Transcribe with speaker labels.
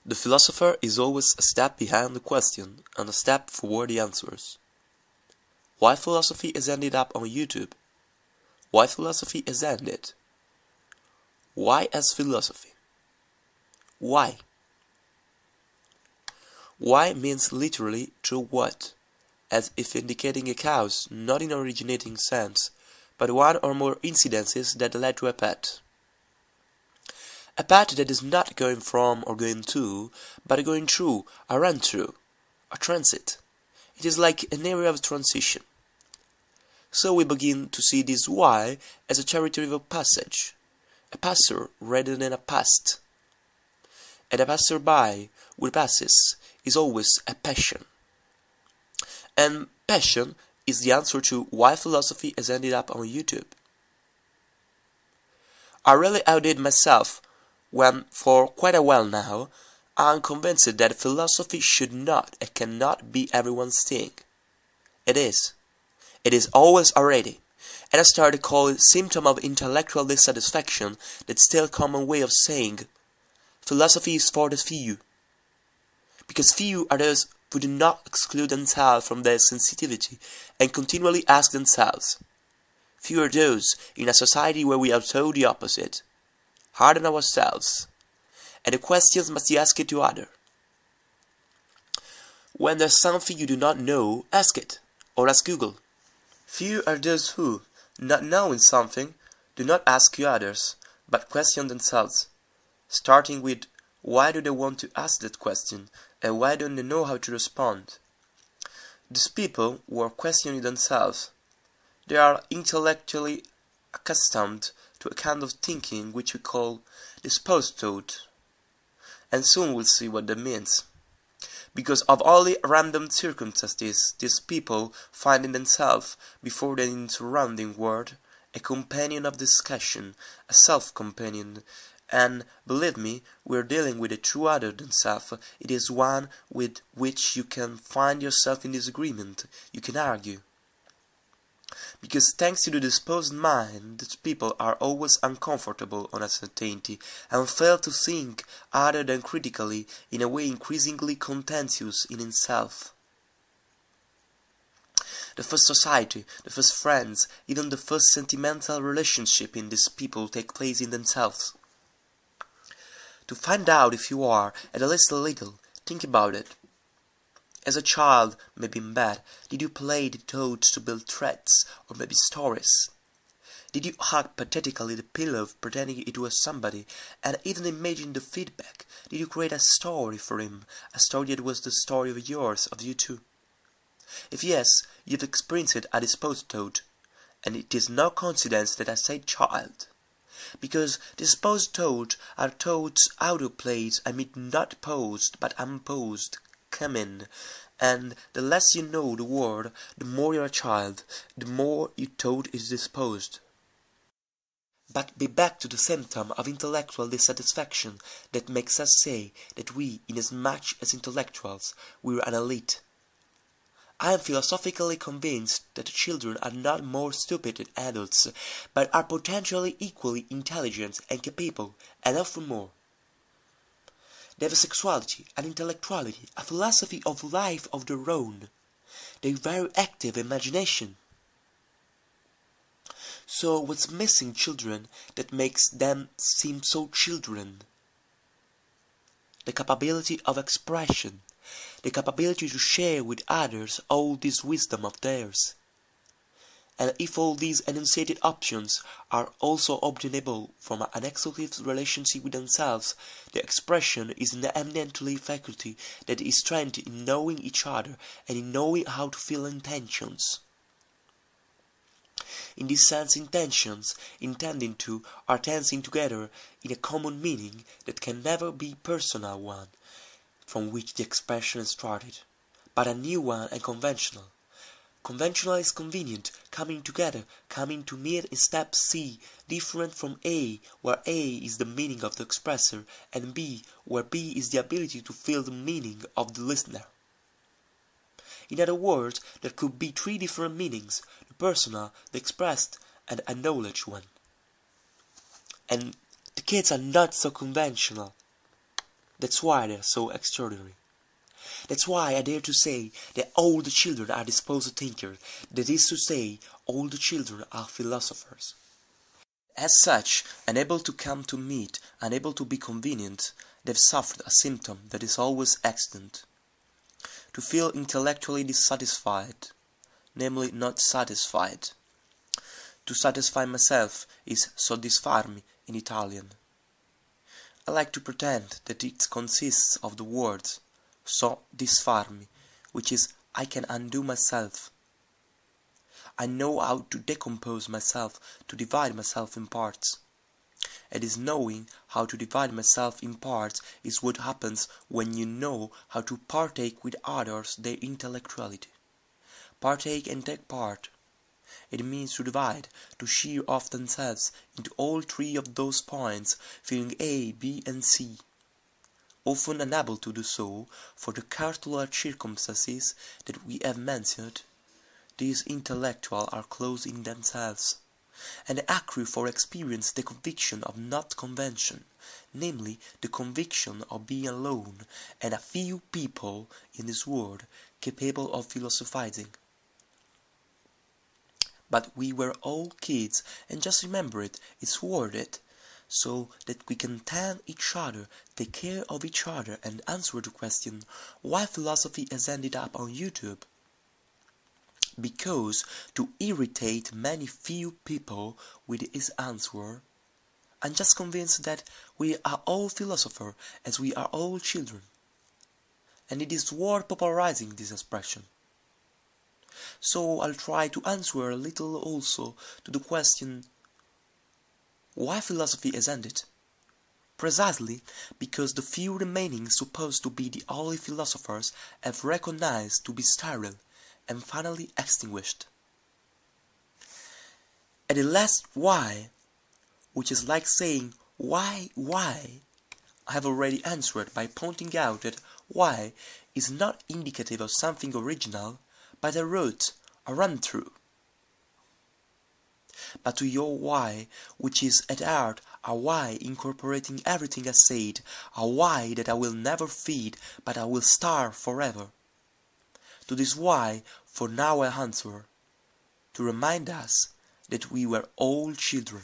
Speaker 1: The philosopher is always a step behind the question and a step forward the answers. Why philosophy has ended up on YouTube? Why philosophy has ended? Why as philosophy? Why? Why means literally through what, as if indicating a cause, not in originating sense, but one or more incidences that led to a path. A path that is not going from or going to, but going through, a run through, a transit. It is like an area of transition. So we begin to see this why as a territory of passage, a passer rather than a past. And a passerby who passes is always a passion. And passion is the answer to why philosophy has ended up on YouTube. I really outdid myself when, for quite a while now, I am convinced that philosophy should not and cannot be everyone's thing. It is. It is always already. And I started to call it symptom of intellectual dissatisfaction that still common way of saying philosophy is for the few. Because few are those who do not exclude themselves from their sensitivity and continually ask themselves. Few are those in a society where we are told the opposite. Harden ourselves, and the questions must be asked to others. When there's something you do not know, ask it, or ask Google. Few are those who, not knowing something, do not ask you others, but question themselves, starting with why do they want to ask that question, and why don't they know how to respond. These people who are questioning themselves, they are intellectually accustomed to a kind of thinking which we call disposed thought, and soon we'll see what that means. Because of all the random circumstances, these people find in themselves, before the surrounding world, a companion of discussion, a self-companion, and, believe me, we are dealing with a true other than self. It is one with which you can find yourself in disagreement, you can argue. Because thanks to the disposed mind, these people are always uncomfortable on uncertainty, and fail to think other than critically in a way increasingly contentious in itself. The first society, the first friends, even the first sentimental relationship in these people take place in themselves. To find out if you are, at least a little, think about it. As a child, maybe in bed, did you play the toads to build threads, or maybe stories? Did you hug pathetically the pillow pretending it was somebody, and even imagine the feedback? Did you create a story for him, a story that was the story of yours, of you two? If yes, you've experienced a disposed toad, and it is no coincidence that I say child. Because disposed toads are toads autoplays, I mean not posed, but unposed, come in, and the less you know the word, the more you're a child, the more your toad is disposed. But be back to the symptom of intellectual dissatisfaction that makes us say that we, inasmuch as intellectuals, we're an elite. I am philosophically convinced that children are not more stupid than adults, but are potentially equally intelligent and capable, and often more. They have a sexuality, an intellectuality, a philosophy of life of their own. They have very active imagination. So what's missing children that makes them seem so children? The capability of expression, the capability to share with others all this wisdom of theirs. And if all these enunciated options are also obtainable from an exclusive relationship with themselves, the expression is an eminently faculty that is trained in knowing each other and in knowing how to feel intentions. In this sense, intentions, intending to, are dancing together in a common meaning that can never be personal one, from which the expression is started, but a new one and conventional. Conventional is convenient, coming together, coming to meet in step C, different from A, where A is the meaning of the expressor, and B, where B is the ability to feel the meaning of the listener. In other words, there could be three different meanings, the personal, the expressed, and a knowledge one. And the kids are not so conventional. That's why they're so extraordinary. That's why I dare to say that all the children are disposed thinkers, that is to say, all the children are philosophers. As such, unable to come to meet, unable to be convenient, they've suffered a symptom that is always accident. To feel intellectually dissatisfied, namely not satisfied. To satisfy myself is soddisfarmi in Italian. I like to pretend that it consists of the words soddisfarmi, which is I can undo myself. I know how to decompose myself, to divide myself in parts. And this knowing how to divide myself in parts is what happens when you know how to partake with others their intellectuality. Partake and take part. It means to divide, to shear off themselves into all three of those points, feeling A, B, and C. Often unable to do so, for the cartilage circumstances that we have mentioned, these intellectuals are closed in themselves, and accrue for experience the conviction of not convention, namely the conviction of being alone, and a few people in this world capable of philosophizing. But we were all kids, and just remember it, it's worth it, so that we can tell each other, take care of each other, and answer the question, why philosophy has ended up on YouTube? Because to irritate many few people with his answer, I'm just convinced that we are all philosophers as we are all children, and it is worth popularizing this expression. So I'll try to answer a little also to the question, why philosophy has ended? Precisely because the few remaining supposed to be the only philosophers have recognized to be sterile and finally extinguished. And the last why, which is like saying why, I have already answered by pointing out that why is not indicative of something original, but a route, a run-through. But to your why, which is at heart a why incorporating everything I said, a why that I will never feed, but I will starve forever. To this why, for now I answer, to remind us that we were all children.